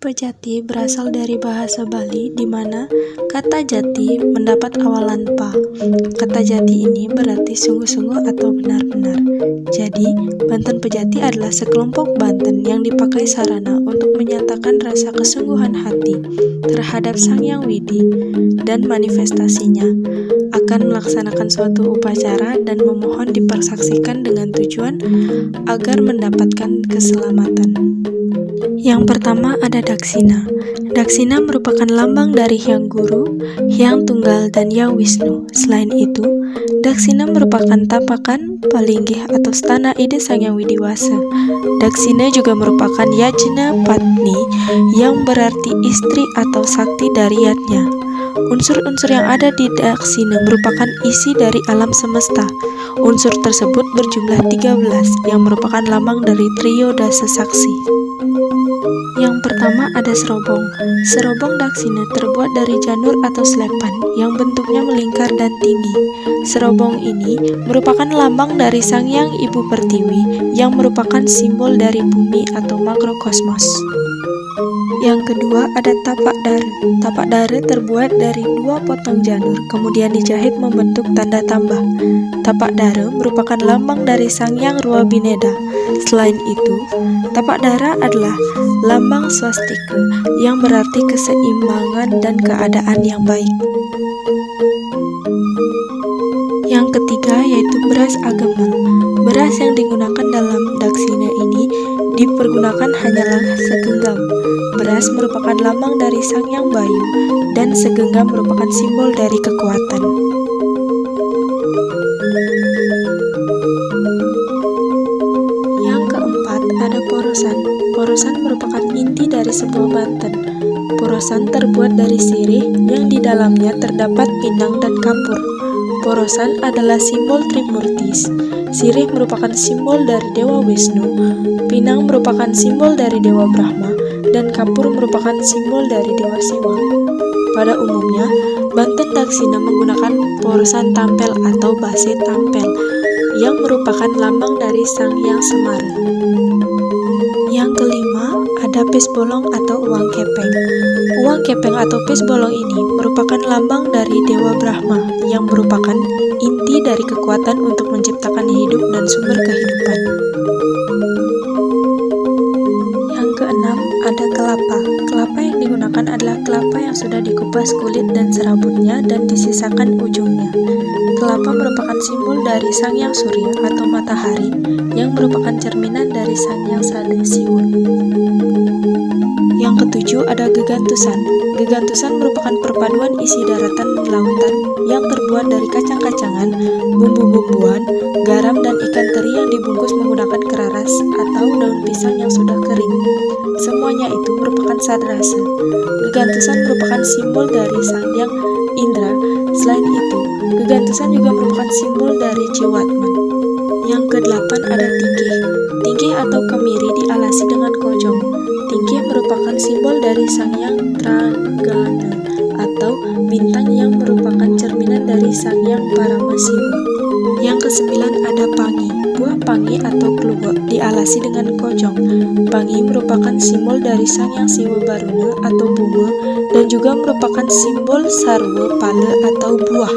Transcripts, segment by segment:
Pejati berasal dari bahasa Bali di mana kata jati mendapat awalan pa. Kata jati ini berarti sungguh-sungguh atau benar-benar. Jadi, Banten Pejati adalah sekelompok Banten yang dipakai sarana untuk menyatakan rasa kesungguhan hati terhadap Sang Hyang Widi dan manifestasinya akan melaksanakan suatu upacara dan memohon dipersaksikan dengan tujuan agar mendapatkan keselamatan. Yang pertama ada Daksina. Daksina merupakan lambang dari Hyang Guru, Hyang Tunggal, dan Hyang Wisnu. Selain itu, Daksina merupakan tapakan, palinggih atau stana ide Sang Hyang Widiwasa. Daksina juga merupakan yajna patni yang berarti istri atau sakti dari yatnya. Unsur-unsur yang ada di Daksina merupakan isi dari alam semesta. Unsur tersebut berjumlah 13 yang merupakan lambang dari trio dasa saksi. Yang pertama ada serobong. Serobong Daksina terbuat dari janur atau selepan yang bentuknya melingkar dan tinggi. Serobong ini merupakan lambang dari Sang Hyang Ibu Pertiwi yang merupakan simbol dari bumi atau makrokosmos. Yang kedua ada tapak dare. Tapak dare terbuat dari 2 potong janur, kemudian dijahit membentuk tanda tambah. Tapak dare merupakan lambang dari Sang Hyang Rua Bineda. Selain itu, tapak dare adalah lambang swastika yang berarti keseimbangan dan keadaan yang baik. Yang ketiga yaitu beras agemal. Beras yang digunakan dalam Daksina ini dipergunakan hanyalah segenggam. Beras merupakan lambang dari Sang Hyang Bayu dan segenggam merupakan simbol dari kekuatan. Yang keempat ada porosan. Porosan merupakan inti dari sebuah Banten. Porosan terbuat dari sirih yang di dalamnya terdapat pinang dan kapur. Porosan adalah simbol Trimurtis. Sirih merupakan simbol dari Dewa Wisnu, pinang merupakan simbol dari Dewa Brahma, dan kapur merupakan simbol dari Dewa Siwa. Pada umumnya, Banten Daksina menggunakan porosan tampel atau base tampel yang merupakan lambang dari Sang Hyang Semara. Yang kelima ada pes bolong atau uang kepeng. Uang kepeng atau pes bolong ini merupakan lambang dari Dewa Brahma yang merupakan inti dari kekuatan untuk menciptakan hidup dan sumber kehidupan. Yang keenam ada kelapa. Kelapa yang digunakan adalah kelapa yang sudah dikupas kulit dan serabutnya dan disisakan ujungnya. Kelapa merupakan simbol dari Sang Hyang Surya atau matahari yang merupakan cerminan dari Sang Hyang Sada Siwa. Yang ketujuh ada gegantusan. Gegantusan merupakan perpaduan isi daratan dan lautan yang terbuat dari kacang-kacangan, bumbu-bumbuan, garam, dan ikan teri yang dibungkus menggunakan keraras atau daun pisang yang sudah kering. Semuanya itu merupakan sadrasa. Gegantusan merupakan simbol dari Sang Hyang Indra. Selain itu, gegantusan juga merupakan simbol dari Ciwatman. Yang kedelapan ada tingkih. Tingkih atau kemiri dialasi dengan kojong. Tingkih merupakan simbol dari Sang Hyang Tragana atau bintang yang merupakan cerminan dari Sang Hyang Paramasiwa. Yang kesembilan ada pangi. Buah pangi atau kluwek dialasi dengan kojong. Pangi merupakan simbol dari Sang Hyang Siwa Baruna atau bunga dan juga merupakan simbol sarwa pala atau buah.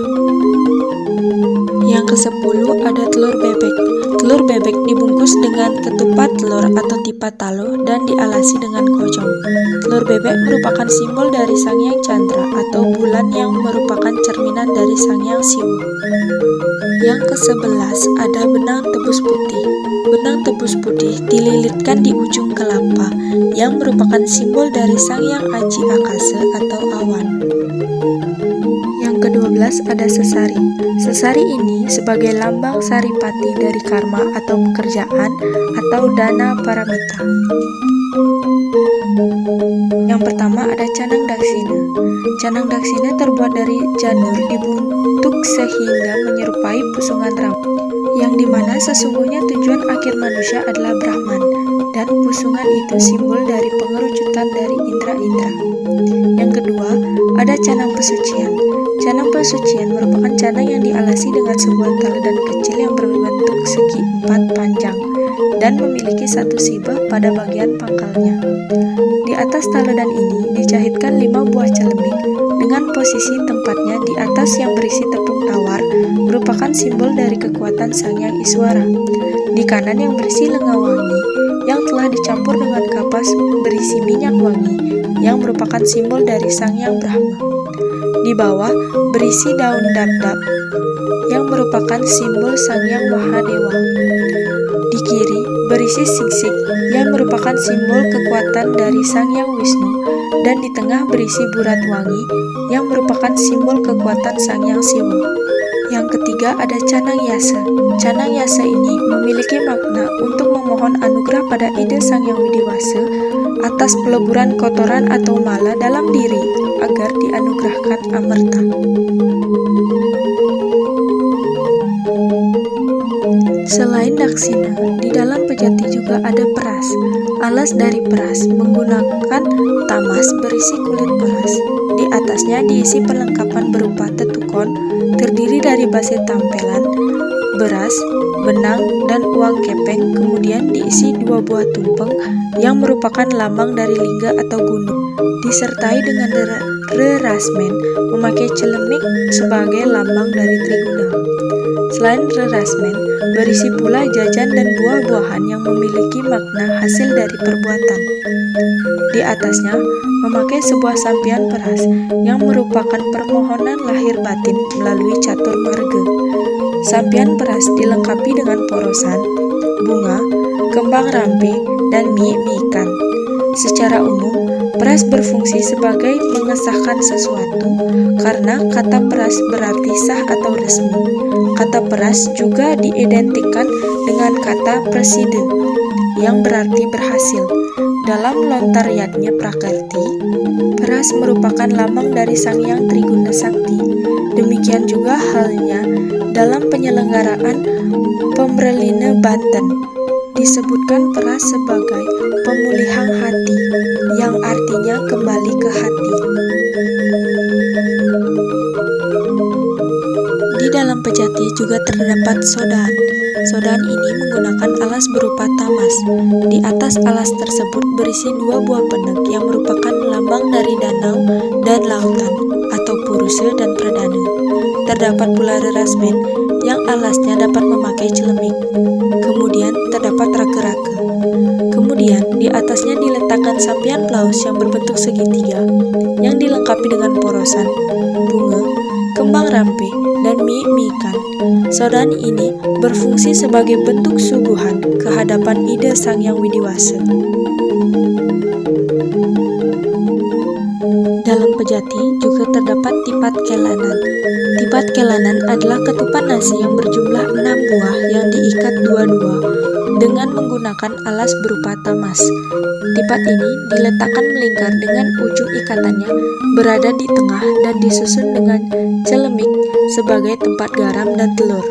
Yang ke-10 ada telur bebek. Telur bebek dibungkus dengan ketupat telur atau tipat talo dan dialasi dengan kojong. Telur bebek merupakan simbol dari Sang Hyang Chandra atau bulan yang merupakan cerminan dari Sang Hyang Siwa. Yang ke-11 ada benang tebus putih. Benang tebus putih dililitkan di ujung kelapa yang merupakan simbol dari Sang Hyang Aji Akasa atau awan. Yang ke-12 ada sesari. Sesari ini sebagai lambang saripati dari karma atau pekerjaan atau dana paramita. Yang pertama ada canang daksina. Canang daksina terbuat dari janur dibentuk sehingga menyerupai pusungan rambut, yang dimana sesungguhnya tujuan akhir manusia adalah Brahman, dan pusungan itu simbol dari pengerucutan dari indra-indra. Yang kedua ada canang pesucian. Canang pesucian merupakan canang yang dialasi dengan sebuah teladan kecil yang berbentuk segi 4 panjang dan memiliki satu sibah pada bagian pangkalnya. Di atas talenan ini dijahitkan 5 buah celemik dengan posisi tempatnya di atas yang berisi tepung tawar, merupakan simbol dari kekuatan Sang Hyang Iswara. Di kanan yang berisi lenga wangi yang telah dicampur dengan kapas berisi minyak wangi yang merupakan simbol dari Sang Hyang Brahma. Di bawah berisi daun dapdap yang merupakan simbol Sang Hyang Mahadewa. Di kiri berisi singsik yang merupakan simbol kekuatan dari Sang Hyang Wisnu, dan di tengah berisi burat wangi yang merupakan simbol kekuatan Sang Hyang Siwa. Yang ketiga ada canang yasa. Canang yasa ini memiliki makna untuk memohon anugerah pada ide Sang Hyang Widiwasa atas peleburan kotoran atau mala dalam diri agar dianugerahkan amerta. Selain daksina, di dalam pejati juga ada peras. Alas dari peras menggunakan tamas berisi kulit peras. Di atasnya diisi perlengkapan berupa tetukon, terdiri dari base tampelan, beras, benang, dan uang kepeng. Kemudian diisi 2 buah tumpeng yang merupakan lambang dari lingga atau gunung, disertai dengan rerasmen memakai celemik sebagai lambang dari Triguna. Selain rerasmen, berisi pula jajan dan buah-buahan yang memiliki makna hasil dari perbuatan. Di atasnya memakai sebuah sampian peras yang merupakan permohonan lahir batin melalui catur marga. Sampian peras dilengkapi dengan porosan, bunga, kembang rampe, dan mie-mikan. Secara umum, peras berfungsi sebagai mengesahkan sesuatu karena kata peras berarti sah atau resmi. Kata peras juga diidentikan dengan kata preside yang berarti berhasil. Dalam lontaryatnya Prakerti, peras merupakan lambang dari Sang Hyang Triguna Sakti. Demikian juga halnya dalam penyelenggaraan Pemberline Banten. Disebutkan peras sebagai pemulihan hati, yang artinya kembali ke hati. Di dalam pejati juga terdapat sodan. Sodan ini menggunakan alas berupa tamas. Di atas alas tersebut berisi 2 buah penek yang merupakan lambang dari danau dan lautan, atau Purusa dan Pradana. Terdapat pula rerasmen yang alasnya dapat memakai celemik. Kemudian terdapat rake-rake. Kemudian di atasnya diletakkan sampian plaus yang berbentuk segitiga yang dilengkapi dengan porosan, bunga, kembang rampe, dan mie-mikan. Sodan ini berfungsi sebagai bentuk suguhan kehadapan ide Sang Hyang Widiwasa. Dalam pejati juga terdapat tipat kelanan. Tipat kelanan adalah ketupat nasi yang berjumlah 6 buah yang diikat dua-dua dengan menggunakan alas berupa tamas. Tipat ini diletakkan melingkar dengan ujung ikatannya berada di tengah dan disusun dengan celemik sebagai tempat garam dan telur.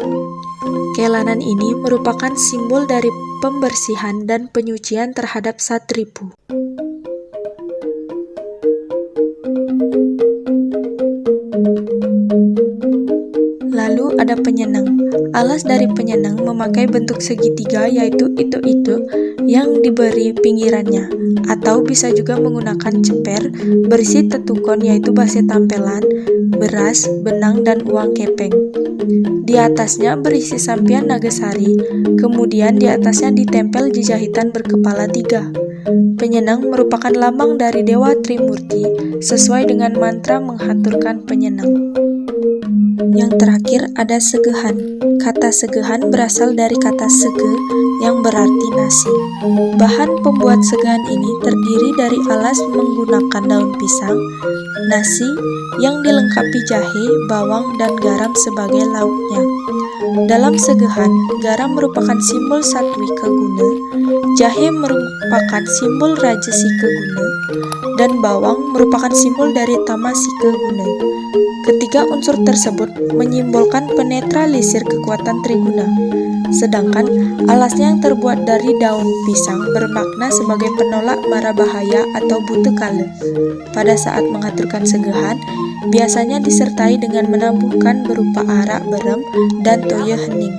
Kelanan ini merupakan simbol dari pembersihan dan penyucian terhadap satripu. Lalu ada penyenang. Alas dari penyenang memakai bentuk segitiga yaitu itu yang diberi pinggirannya, atau bisa juga menggunakan ceper berisi tetukon yaitu base tampelan, beras, benang, dan uang kepeng. Di atasnya berisi sampian nagasari, kemudian di atasnya ditempel jejahitan berkepala 3. Penyenang merupakan lambang dari Dewa Trimurti sesuai dengan mantra menghaturkan penyenang. Yang terakhir ada segehan. Kata segehan berasal dari kata sege yang berarti nasi. Bahan pembuat segehan ini terdiri dari alas menggunakan daun pisang, nasi yang dilengkapi jahe, bawang, dan garam sebagai lauknya. Dalam segehan, garam merupakan simbol satwika guna, jahe merupakan simbol rajasika guna, dan bawang merupakan simbol dari tamasika guna. Ketiga unsur tersebut menyimbolkan penetralisir kekuatan Triguna, sedangkan alasnya yang terbuat dari daun pisang bermakna sebagai penolak mara bahaya atau butekala. Pada saat mengaturkan segehan, biasanya disertai dengan menambuhkan berupa arak berem dan toya hening.